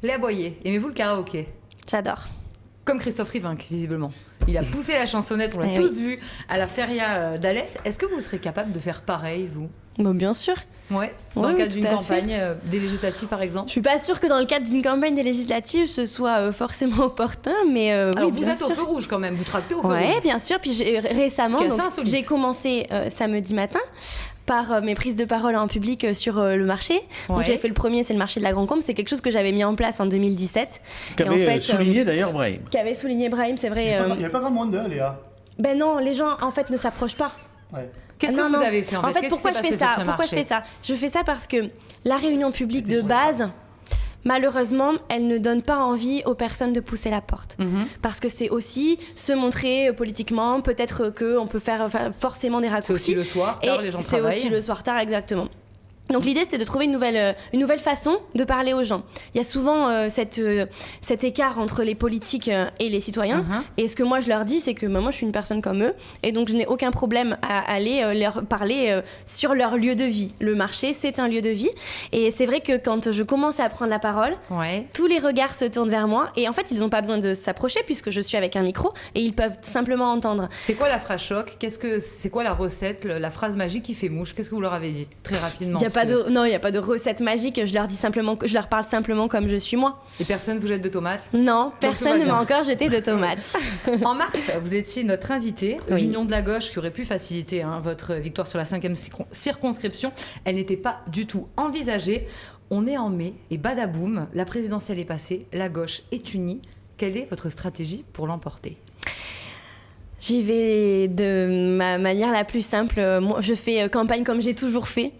Léa Boyer, aimez-vous le karaoké ? J'adore. Comme Christophe Rivinc, visiblement. Il a poussé la chansonnette, on l'a tous vu à la feria d'Alès. Est-ce que vous serez capable de faire pareil, vous ? Bon, bien sûr. Ouais, dans le cadre d'une campagne des législatives, par exemple. Je suis pas sûre que dans le cadre d'une campagne des législatives, ce soit forcément opportun, mais alors, oui, vous êtes au feu rouge quand même, vous tractez au feu rouge. Ouais, bien sûr. Puis récemment, j'ai commencé samedi matin par mes prises de parole en public sur le marché. Donc j'ai fait le premier, c'est le marché de la Grand-Combe. C'est quelque chose que j'avais mis en place en 2017. Qu'avait souligné d'ailleurs Brahim. Qu'avait souligné Brahim, c'est vrai. Il n'y a pas grand monde, Léa. Ben non, les gens en fait ne s'approchent pas. Ouais. Qu'est-ce que vous avez fait en fait, pourquoi je fais ça ? Je fais ça parce que la réunion publique de base, malheureusement, elle ne donne pas envie aux personnes de pousser la porte. Parce que c'est aussi se montrer politiquement, peut-être qu'on peut faire forcément des raccourcis. C'est aussi le soir tard, les gens travaillent. C'est aussi le soir tard, exactement. Donc l'idée, c'était de trouver une nouvelle façon de parler aux gens. Il y a souvent cet écart entre les politiques et les citoyens. Et ce que moi, je leur dis, c'est que moi, je suis une personne comme eux. Et donc, je n'ai aucun problème à aller leur parler sur leur lieu de vie. Le marché, c'est un lieu de vie. Et c'est vrai que quand je commence à prendre la parole, tous les regards se tournent vers moi. Et en fait, ils n'ont pas besoin de s'approcher puisque je suis avec un micro et ils peuvent simplement entendre. C'est quoi la phrase choc ? C'est quoi la recette, la phrase magique qui fait mouche ? Qu'est-ce que vous leur avez dit très rapidement ? Non, il n'y a pas de recette magique. Je leur parle simplement comme je suis moi. Et personne vous jette de tomates ? Non, personne ne m'a encore jeté de tomates. En mars, vous étiez notre invitée. L'Union de la gauche qui aurait pu faciliter votre victoire sur la 5e circonscription. Elle n'était pas du tout envisagée. On est en mai et badaboum, la présidentielle est passée, la gauche est unie. Quelle est votre stratégie pour l'emporter ? J'y vais de ma manière la plus simple. Moi, je fais campagne comme j'ai toujours fait.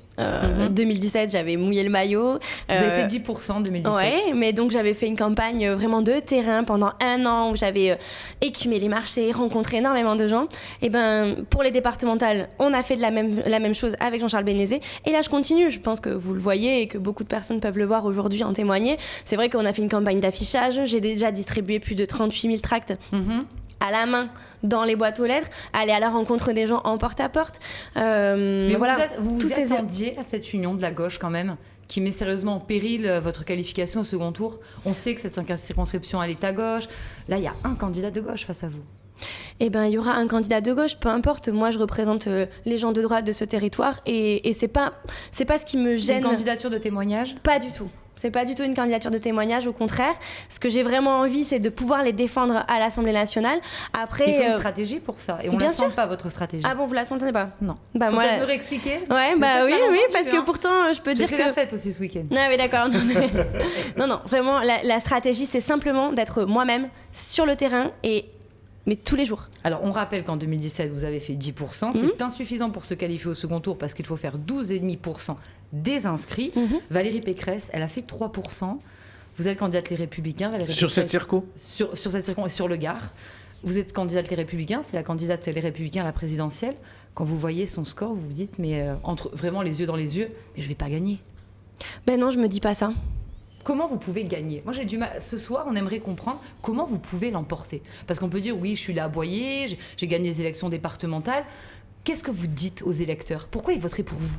2017, j'avais mouillé le maillot. Vous avez fait 10% en 2017. Ouais, mais donc j'avais fait une campagne vraiment de terrain pendant 1 an où j'avais écumé les marchés, rencontré énormément de gens. Et pour les départementales, on a fait la même chose avec Jean-Charles Bénézet. Et là, je continue. Je pense que vous le voyez et que beaucoup de personnes peuvent le voir aujourd'hui, en témoigner. C'est vrai qu'on a fait une campagne d'affichage. J'ai déjà distribué plus de 38 000 tracts. À la main dans les boîtes aux lettres, aller à la rencontre des gens en porte-à-porte. Mais voilà, vous attendiez à cette union de la gauche quand même, qui met sérieusement en péril votre qualification au second tour. On sait que cette 5e circonscription, elle est à gauche. Là, il y a un candidat de gauche face à vous. Eh bien, il y aura un candidat de gauche, peu importe. Moi, je représente les gens de droite de ce territoire et c'est pas ce qui me gêne. C'est une candidature de témoignage ? Pas du tout. C'est pas du tout une candidature de témoignage, au contraire. Ce que j'ai vraiment envie, c'est de pouvoir les défendre à l'Assemblée nationale. Après, il faut une stratégie pour ça. Et on ne la sent pas, votre stratégie. Ah bon, vous la sentez pas ? Non. Faut peut-être me réexpliquer ? Ouais, oui, parce que pourtant, je peux dire que... J'ai fait la fête aussi ce week-end. Ah oui, d'accord. Non, vraiment, la stratégie, c'est simplement d'être moi-même sur le terrain mais tous les jours. Alors, on rappelle qu'en 2017, vous avez fait 10%. C'est insuffisant pour se qualifier au second tour parce qu'il faut faire 12,5% des inscrits. Valérie Pécresse, elle a fait 3%. Vous êtes candidate Les Républicains, Valérie sur Pécresse, cette circo sur cette circo et sur le Gard. Vous êtes candidate Les Républicains, c'est la candidate Les Républicains à la présidentielle. Quand vous voyez son score, vous vous dites, mais entre vraiment les yeux dans les yeux, mais je vais pas gagner. Ben non, je me dis pas ça. Comment vous pouvez gagner ? Moi, j'ai du mal. Ce soir, on aimerait comprendre comment vous pouvez l'emporter. Parce qu'on peut dire, oui, je suis là à Boyer, j'ai gagné les élections départementales. Qu'est-ce que vous dites aux électeurs ? Pourquoi ils voteraient pour vous ?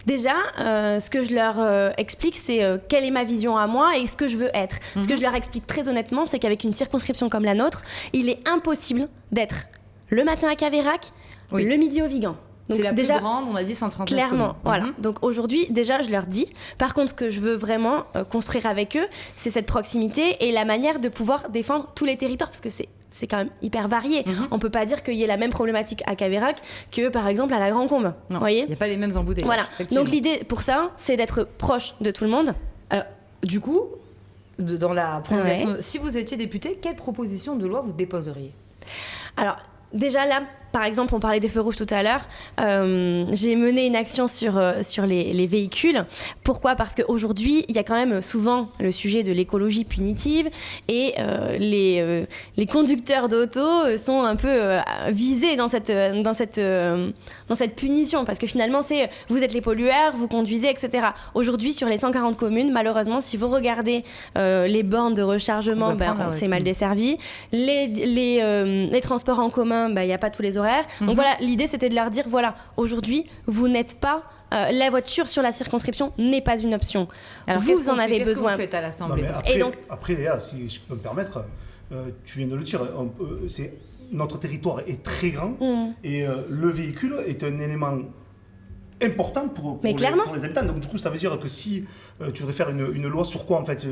Déjà, ce que je leur explique, c'est quelle est ma vision à moi et ce que je veux être. Ce que je leur explique très honnêtement, c'est qu'avec une circonscription comme la nôtre, il est impossible d'être le matin à Caveyrac, le midi au Vigan. Donc c'est la plus grande, on a dit 139 clairement, voilà. Donc aujourd'hui, déjà, je leur dis. Par contre, ce que je veux vraiment construire avec eux, c'est cette proximité et la manière de pouvoir défendre tous les territoires, parce que c'est quand même hyper varié. On peut pas dire qu'il y ait la même problématique à Caveyrac que, par exemple, à la Grand-Combe. Non, voyez, il n'y a pas les mêmes embouteillages. Voilà. Donc l'idée pour ça, c'est d'être proche de tout le monde. Alors, du coup, dans la prolongation, si vous étiez député, quelle proposition de loi vous déposeriez ? Alors, déjà là, par exemple, on parlait des feux rouges tout à l'heure. J'ai mené une action sur les véhicules. Pourquoi ? Parce qu'aujourd'hui, il y a quand même souvent le sujet de l'écologie punitive et les conducteurs d'auto sont un peu visés dans cette punition. Parce que finalement, c'est vous êtes les pollueurs, vous conduisez, etc. Aujourd'hui, sur les 140 communes, malheureusement, si vous regardez les bornes de rechargement, c'est mal desservi. Les transports en commun, il n'y a pas tous les horaires. Donc voilà, l'idée c'était de leur dire, voilà, aujourd'hui, vous n'êtes pas la voiture sur la circonscription n'est pas une option. Alors, vous en avez besoin. Qu'est-ce que vous faites à l'Assemblée? Après, Léa, si je peux me permettre, tu viens de le dire, notre territoire est très grand et le véhicule est un élément important pour les habitants. Donc du coup, ça veut dire que si tu voudrais faire une loi sur quoi en fait,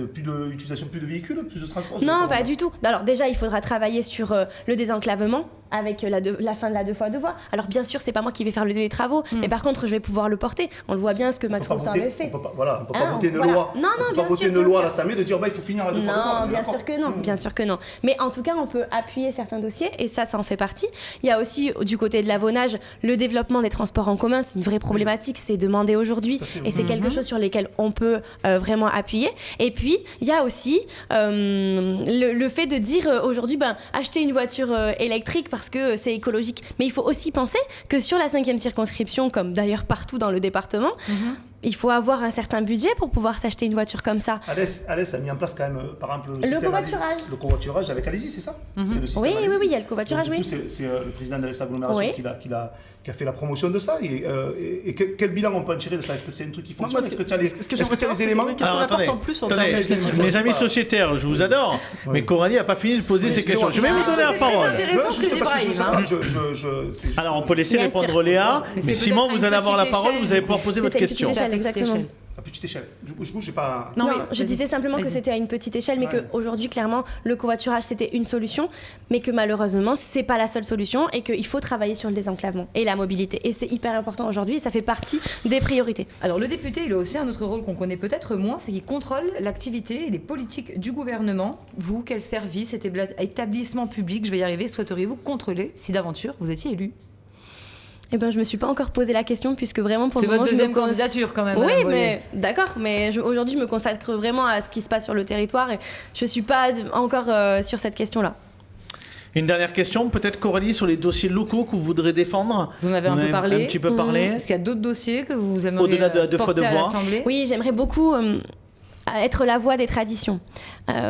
utilisation plus de véhicules, plus de transport? Non, pas du tout. Alors déjà, il faudra travailler sur le désenclavement avec la fin de la 2x2 voies. Alors bien sûr, c'est pas moi qui vais faire les travaux, mais par contre, je vais pouvoir le porter. On le voit bien, ce que Max Constant avait fait. On peut pas voter une loi. Non, on peut pas voter une loi à l'Assemblée de dire il faut finir la 2x2 voies. Non, bien sûr que non, bien sûr que non. Mais en tout cas, on peut appuyer certains dossiers et ça en fait partie. Il y a aussi du côté de l'avonnage, le développement des transports en commun, c'est une vraie problématique, c'est demandé aujourd'hui et c'est quelque chose sur lequel on peut vraiment appuyer. Et puis, il y a aussi le fait de dire aujourd'hui, acheter une voiture électrique parce que c'est écologique. Mais il faut aussi penser que sur la 5e circonscription, comme d'ailleurs partout dans le département, il faut avoir un certain budget pour pouvoir s'acheter une voiture comme ça. Alès a mis en place quand même, par exemple, le covoiturage. Le covoiturage avec Alési, c'est ça? C'est le système oui, il y a le covoiturage, donc, du coup, c'est le président d'Alès Agglomération qui a fait la promotion de ça. Et quel bilan on peut en tirer de ça? Est-ce que c'est un truc qui fonctionne? Est-ce que tu as les éléments? Qu'est-ce qu'on apporte en plus en termes législatifs? Mes amis sociétaires, je vous adore, mais Coralie n'a pas fini de poser ses questions. Je vais vous donner la parole. Alors, on peut laisser répondre Léa, mais Simon, vous allez avoir la parole, vous allez pouvoir poser votre question. Exactement. À petite échelle. Du coup, j'ai pas. Non, je disais simplement que c'était à une petite échelle, mais qu'aujourd'hui, clairement, le covoiturage, c'était une solution, mais que malheureusement, c'est pas la seule solution et qu'il faut travailler sur le désenclavement et la mobilité. Et c'est hyper important aujourd'hui et ça fait partie des priorités. Alors, le député, il a aussi un autre rôle qu'on connaît peut-être moins, c'est qu'il contrôle l'activité et les politiques du gouvernement. Vous, quel service, établissement public, je vais y arriver, souhaiteriez-vous contrôler si d'aventure vous étiez élu? Eh ben, je me suis pas encore posé la question puisque vraiment pour le moment... C'est votre deuxième candidature quand même. Oui, mais d'accord. Mais aujourd'hui, je me consacre vraiment à ce qui se passe sur le territoire et je suis pas encore sur cette question-là. Une dernière question, peut-être Coralie, sur les dossiers locaux que vous voudrez défendre. Vous en avez un peu parlé. Un petit peu parlé. Est-ce qu'il y a d'autres dossiers que vous aimeriez au-delà de porter à l'Assemblée? Oui, j'aimerais beaucoup... être la voix des traditions.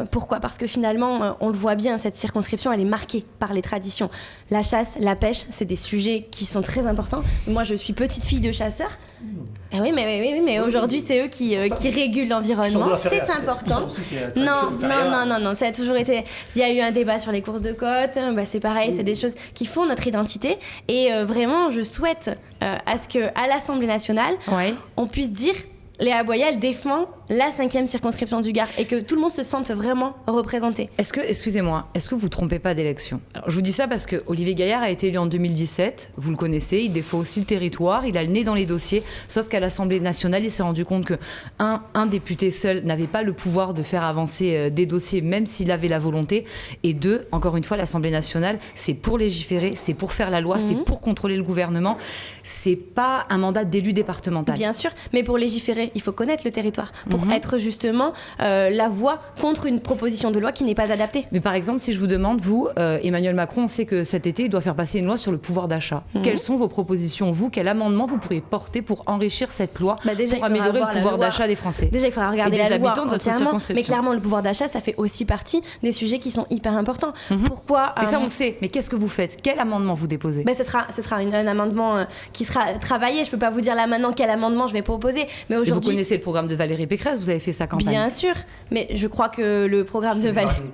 Pourquoi? Parce que finalement, on le voit bien, cette circonscription, elle est marquée par les traditions. La chasse, la pêche, c'est des sujets qui sont très importants. Moi, je suis petite fille de chasseur. Et oui, mais aujourd'hui, c'est eux qui régulent l'environnement. C'est important. Non, ça a toujours été... Il y a eu un débat sur les courses de côte. C'est pareil, c'est des choses qui font notre identité. Et vraiment, je souhaite à ce qu'à l'Assemblée nationale, on puisse dire... Léa Boyer, elle défend la 5e circonscription du Gard et que tout le monde se sente vraiment représenté. Excusez-moi, est-ce que vous ne trompez pas d'élection? Alors, je vous dis ça parce que Olivier Gaillard a été élu en 2017, vous le connaissez, il défend aussi le territoire, il a le nez dans les dossiers, sauf qu'à l'Assemblée nationale, il s'est rendu compte que un député seul n'avait pas le pouvoir de faire avancer des dossiers, même s'il avait la volonté, et deux, encore une fois, l'Assemblée nationale, c'est pour légiférer, c'est pour faire la loi, c'est pour contrôler le gouvernement, c'est pas un mandat d'élu départemental. Bien sûr, mais pour légiférer, il faut connaître le territoire pour être justement la voix contre une proposition de loi qui n'est pas adaptée. Mais par exemple, si je vous demande, vous, Emmanuel Macron, on sait que cet été, il doit faire passer une loi sur le pouvoir d'achat. Quelles sont vos propositions, vous? Quel amendement vous pourriez porter pour enrichir cette loi, pour améliorer le pouvoir d'achat des Français? Déjà, il faudra regarder la loi entièrement, mais circonscription. clairement, le pouvoir d'achat, ça fait aussi partie des sujets qui sont hyper importants. Pourquoi Et ça, on le sait. Mais qu'est-ce que vous faites? Quel amendement vous déposez? Ce sera un amendement qui sera travaillé. Je peux pas vous dire là maintenant quel amendement je vais proposer, mais aujourd'hui... Vous connaissez le programme de Valérie Pécresse, vous avez fait sa campagne. Bien sûr, mais je crois que le programme de Valérie...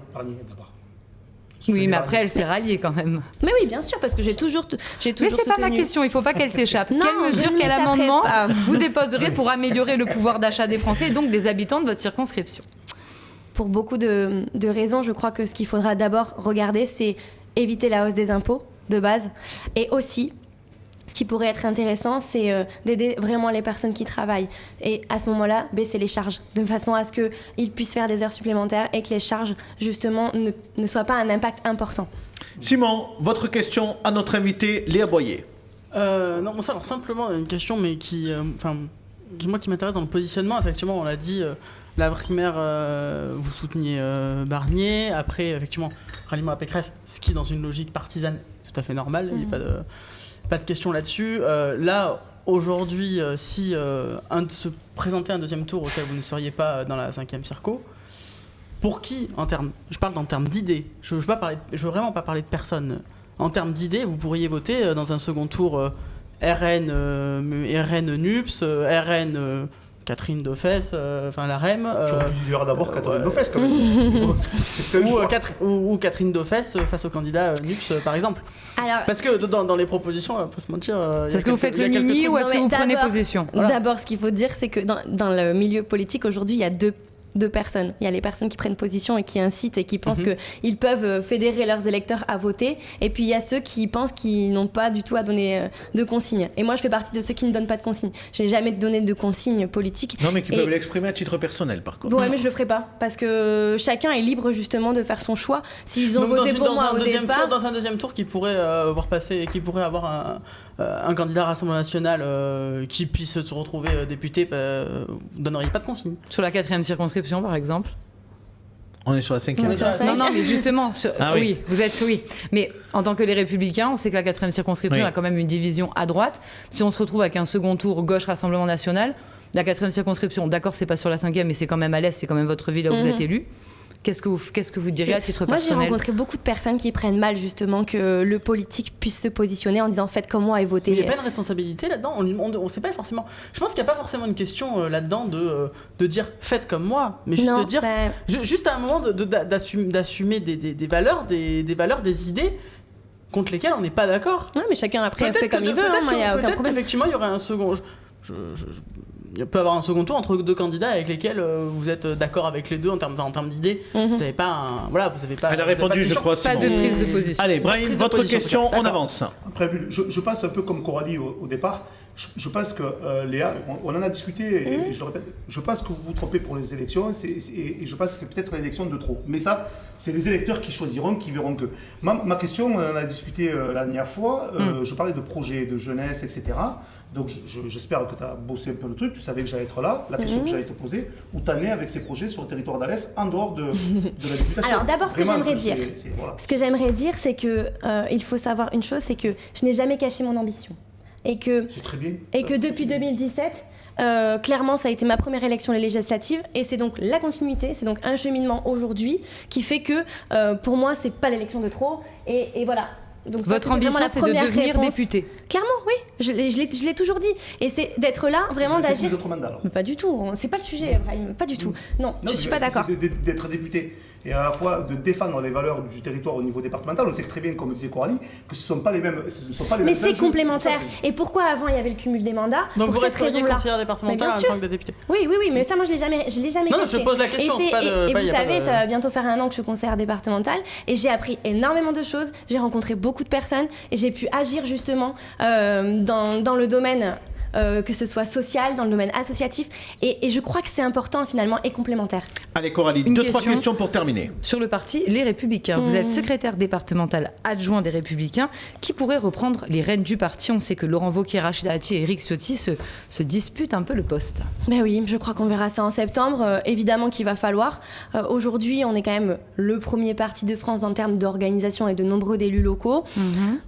Oui, mais après, elle s'est ralliée quand même. Mais oui, bien sûr, parce que j'ai toujours Mais c'est pas ma question, il faut pas qu'elle s'échappe. Quelle mesure, quel amendement vous déposerez pour améliorer le pouvoir d'achat des Français et donc des habitants de votre circonscription? Pour beaucoup de raisons, je crois que ce qu'il faudra d'abord regarder, c'est éviter la hausse des impôts de base. Et aussi, ce qui pourrait être intéressant, c'est d'aider vraiment les personnes qui travaillent. Et à ce moment-là, baisser les charges, de façon à ce qu'ils puissent faire des heures supplémentaires et que les charges, justement, ne soient pas un impact important. Simon, votre question à notre invité, Léa Boyer. Non, bon, ça, alors simplement une question, mais qui m'intéresse dans le positionnement. Effectivement, on l'a dit, la primaire, vous souteniez Barnier. Après, effectivement, ralliement à Pécresse, ce qui, dans une logique partisane, est tout à fait normal. Il n'y a pas de question là-dessus. Là, aujourd'hui, si se présenter un deuxième tour auquel vous ne seriez pas dans la 5e circo, pour qui, je parle en termes d'idées, je veux vraiment pas parler de personne. En termes d'idées, vous pourriez voter dans un second tour RN NUPS, RN Catherine Dauphès, enfin la REM. Tu aurais dû dire d'abord Catherine Dauphès quand même. Ou Catherine Dauphès face au candidat NUPS par exemple. Alors, parce que dans les propositions, on va pas se mentir. Est-ce que vous faites le nini ou est-ce que vous prenez position? D'abord, ce qu'il faut dire, c'est que dans le milieu politique aujourd'hui, il y a deux personnes. Il y a les personnes qui prennent position et qui incitent et qui pensent qu'ils peuvent fédérer leurs électeurs à voter. Et puis il y a ceux qui pensent qu'ils n'ont pas du tout à donner de consignes. Et moi, je fais partie de ceux qui ne donnent pas de consignes. Je n'ai jamais donné de consignes politiques. Non, mais qui peuvent l'exprimer à titre personnel, par contre. Ouais, mais je le ferai pas. Parce que chacun est libre justement de faire son choix. S'ils ont voté pour moi au départ... Dans un deuxième tour qui pourrait avoir un candidat Rassemblement National qui puisse se retrouver député, vous ne donneriez pas de consigne. Sur la 4e circonscription, par exemple? On est sur la 5e. Non, mais justement, oui, vous êtes oui. Mais en tant que les Républicains, on sait que la 4e circonscription a quand même une division à droite. Si on se retrouve avec un second tour gauche Rassemblement National, la 4e circonscription, d'accord, c'est pas sur la 5e, mais c'est quand même à l'est, c'est quand même votre ville où vous êtes élu. Qu'est-ce que vous diriez à titre personnel? Moi, j'ai rencontré beaucoup de personnes qui prennent mal justement que le politique puisse se positionner en disant faites comme moi et votez. Il n'y a pas une responsabilité là-dedans. On sait pas forcément. Je pense qu'il n'y a pas forcément une question là-dedans de dire faites comme moi, mais juste de dire juste à un moment d'assumer des valeurs, des idées contre lesquelles on n'est pas d'accord. Ouais, mais chacun après fait comme il veut. Peut-être qu'effectivement il y aurait un second. Il peut y avoir un second tour entre deux candidats avec lesquels vous êtes d'accord avec les deux en termes d'idées. Vous n'avez pas Elle a répondu, je crois, pas de prise de position. Allez, Brahim, votre question, on avance. Après, je pense un peu comme Coralie au départ. Je pense que Léa, on en a discuté et je le répète, je pense que vous vous trompez pour les élections et je pense que c'est peut-être l'élection de trop. Mais ça, c'est les électeurs qui choisiront, qui verront que. Ma question, on en a discuté la dernière fois, je parlais de projets de jeunesse, etc. Donc j'espère que tu as bossé un peu le truc, tu savais que j'allais être là. La question que j'allais te poser, où tu en es avec ces projets sur le territoire d'Alès, en dehors de la députation? Alors d'abord, ce que j'aimerais dire, c'est que il faut savoir une chose, c'est que je n'ai jamais caché mon ambition. Et que depuis 2017, clairement, ça a été ma première élection législative et c'est donc la continuité, c'est donc un cheminement aujourd'hui qui fait que pour moi, c'est pas l'élection de trop et voilà. Donc votre ambition, c'est de devenir député. Clairement, oui, je l'ai toujours dit. Et c'est d'être là, vraiment d'agir. Mais pas du tout, c'est pas le sujet, Brahim, pas du tout. Non, je suis pas d'accord. D'être député et à la fois de défendre les valeurs du territoire au niveau départemental, on sait très bien, comme disait Coralie, que ce ne sont pas les mêmes. Mais c'est complémentaire. Et pourquoi avant il y avait le cumul des mandats? Donc vous resteriez conseillère départementale en tant que député? Oui, mais ça, moi je l'ai jamais caché. Non, je pose la question. Et vous savez, ça va bientôt faire 1 an que je suis conseillère départementale et j'ai appris énormément de choses. J'ai rencontré beaucoup de personnes et j'ai pu agir justement dans le domaine que ce soit social, dans le domaine associatif et je crois que c'est important finalement et complémentaire. Allez Coralie, 2-3 questions pour terminer. Sur le parti Les Républicains, vous êtes secrétaire départemental adjoint des Républicains. Qui pourrait reprendre les rênes du parti? On sait que Laurent Wauquiez, Rachida Dati et Éric Ciotti se disputent un peu le poste. Ben oui, je crois qu'on verra ça en septembre. Évidemment qu'il va falloir. Aujourd'hui, on est quand même le premier parti de France en termes d'organisation et de nombreux élus locaux.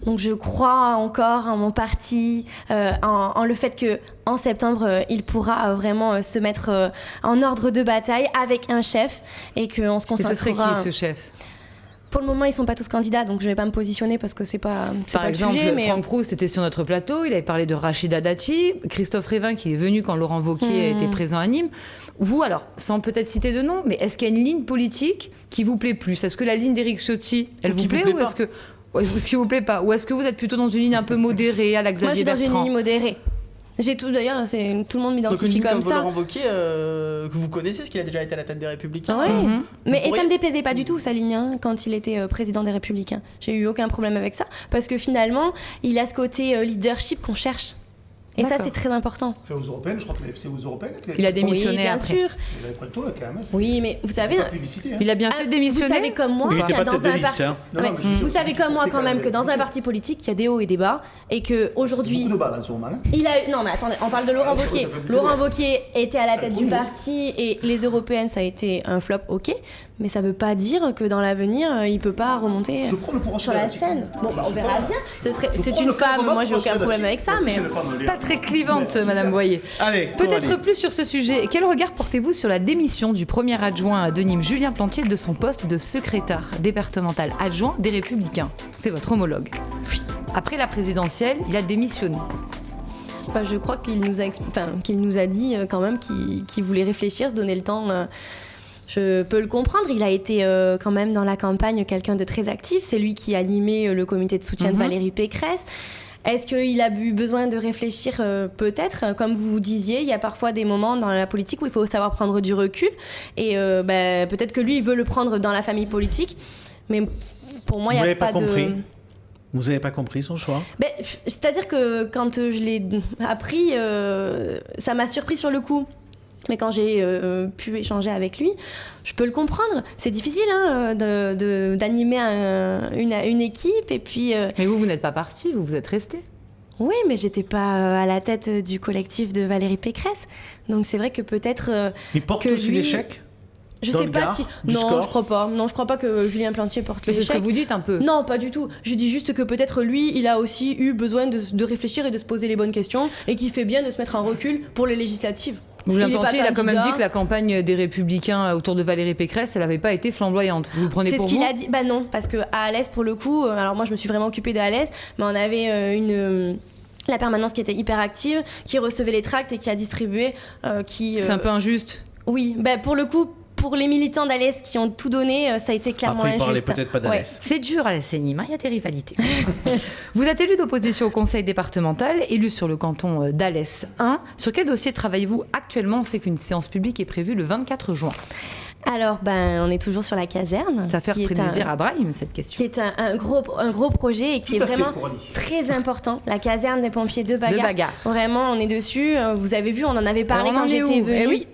Donc je crois encore en mon parti, en le fait qu'en septembre, il pourra vraiment se mettre en ordre de bataille avec un chef et qu'on se concentrera... Et ce serait qui ce chef? Pour le moment, ils ne sont pas tous candidats, donc je ne vais pas me positionner parce que c'est pas le sujet. Par exemple, Franck Proust était sur notre plateau, il avait parlé de Rachida Dati, Christophe Révin qui est venu quand Laurent Wauquiez était présent à Nîmes. Vous, alors, sans peut-être citer de nom, mais est-ce qu'il y a une ligne politique qui vous plaît plus? Est-ce que la ligne d'Éric Ciotti, elle vous plaît ou est-ce que... Est-ce qu'il vous plaît pas? Ou est-ce que vous êtes plutôt dans une ligne un peu modérée à la Xavier Bertrand? Moi, je suis dans une ligne modérée. J'ai tout, d'ailleurs, tout le monde m'identifie comme ça. Laurent Wauquiez, que vous connaissez, parce qu'il a déjà été à la tête des Républicains. Mais et ça me déplaisait pas du tout sa ligne quand il était président des Républicains. J'ai eu aucun problème avec ça parce que finalement, il a ce côté leadership qu'on cherche. Et ça, c'est très important. Aux Européennes, je crois que c'est aux Européennes. Il a démissionné bien après. sûr. Oui, mais vous savez, il a bien fait démissionner. Vous savez comme moi que dans un parti. Vous savez comme moi quand même que dans un parti politique, il y a des hauts et des bas, et que aujourd'hui. Beaucoup de bas dans ce moment. Non, mais attendez, on parle de Laurent Wauquiez. Laurent Wauquiez était à la tête du parti, et les Européennes, ça a été un flop, ok. Mais ça veut pas dire que dans l'avenir, il peut pas remonter sur la scène. Bon, on verra bien. C'est une femme, moi j'ai aucun problème avec ça, mais. Pas très clivante, Madame Boyer. Peut-être plus sur ce sujet. Quel regard portez-vous sur la démission du premier adjoint de Nîmes, Julien Plantier, de son poste de secrétaire départemental adjoint des Républicains? C'est votre homologue. Après la présidentielle, il a démissionné. je crois qu'il nous a dit quand même qu'il voulait réfléchir, se donner le temps. Je peux le comprendre, il a été quand même dans la campagne quelqu'un de très actif. C'est lui qui a animé le comité de soutien de Valérie Pécresse. Est-ce qu'il a eu besoin de réfléchir? Peut-être. Comme vous disiez, il y a parfois des moments dans la politique où il faut savoir prendre du recul. Et peut-être que lui, il veut le prendre dans la famille politique. Mais pour moi, il n'y a pas de... Vous n'avez pas compris son choix? C'est-à-dire que quand je l'ai appris, ça m'a surpris sur le coup. Mais quand j'ai pu échanger avec lui, je peux le comprendre. C'est difficile d'animer une équipe et puis... Mais vous n'êtes pas parti, vous êtes resté. Oui, mais j'étais pas à la tête du collectif de Valérie Pécresse. Donc c'est vrai que peut-être il porte aussi l'échec. Je sais pas si... Non, je crois pas. Non, je crois pas que Julien Plantier porte l'échec. C'est ce que vous dites un peu. Non, pas du tout. Je dis juste que peut-être lui, il a aussi eu besoin de réfléchir et de se poser les bonnes questions et qu'il fait bien de se mettre en recul pour les législatives. Julien Plantier, il a quand même dit que la campagne des Républicains autour de Valérie Pécresse, elle n'avait pas été flamboyante. Vous le prenez pour vous? C'est ce qu'il a dit. Non, parce qu'à Alès, pour le coup, alors moi je me suis vraiment occupée d'Alès, mais on avait la permanence qui était hyper active, qui recevait les tracts et qui a distribué. C'est un peu injuste. Oui, pour le coup. Pour les militants d'Alès qui ont tout donné, ça a été clairement injuste. Après, il parlait peut-être pas d'Alès. C'est dur à la Seine-Nîmes, il y a des rivalités. Vous êtes élu d'opposition au conseil départemental, élu sur le canton d'Alès 1. Sur quel dossier travaillez-vous actuellement? On sait qu'une séance publique est prévue le 24 juin. Alors, on est toujours sur la caserne. Ça fait plaisir à Brahim, cette question. Qui est un gros projet et qui est vraiment très important. La caserne des pompiers de Bagarre. Vraiment, on est dessus. Vous avez vu, on en avait parlé quand j'étais venue. Eh oui.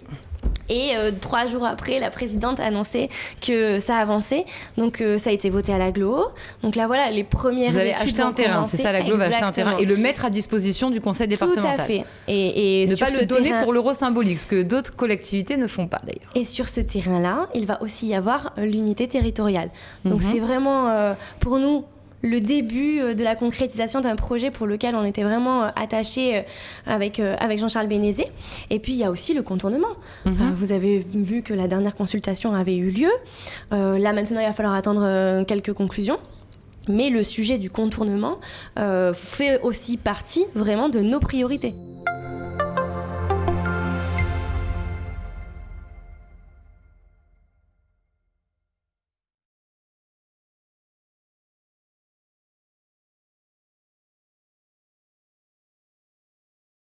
Et 3 jours après, la présidente a annoncé que ça avançait. Donc, ça a été voté à l'agglo. Donc là, voilà, les premières études. Vous allez acheter un terrain, c'est ça, l'agglo va acheter un terrain et le mettre à disposition du conseil départemental. Tout à fait. Et ne pas le donner pour l'euro symbolique, ce que d'autres collectivités ne font pas d'ailleurs. Et sur ce terrain-là, il va aussi y avoir l'unité territoriale. Donc, c'est vraiment, pour nous, le début de la concrétisation d'un projet pour lequel on était vraiment attachés avec Jean-Charles Bénézé. Et puis, il y a aussi le contournement. Vous avez vu que la dernière consultation avait eu lieu. Là, maintenant, il va falloir attendre quelques conclusions. Mais le sujet du contournement fait aussi partie vraiment de nos priorités.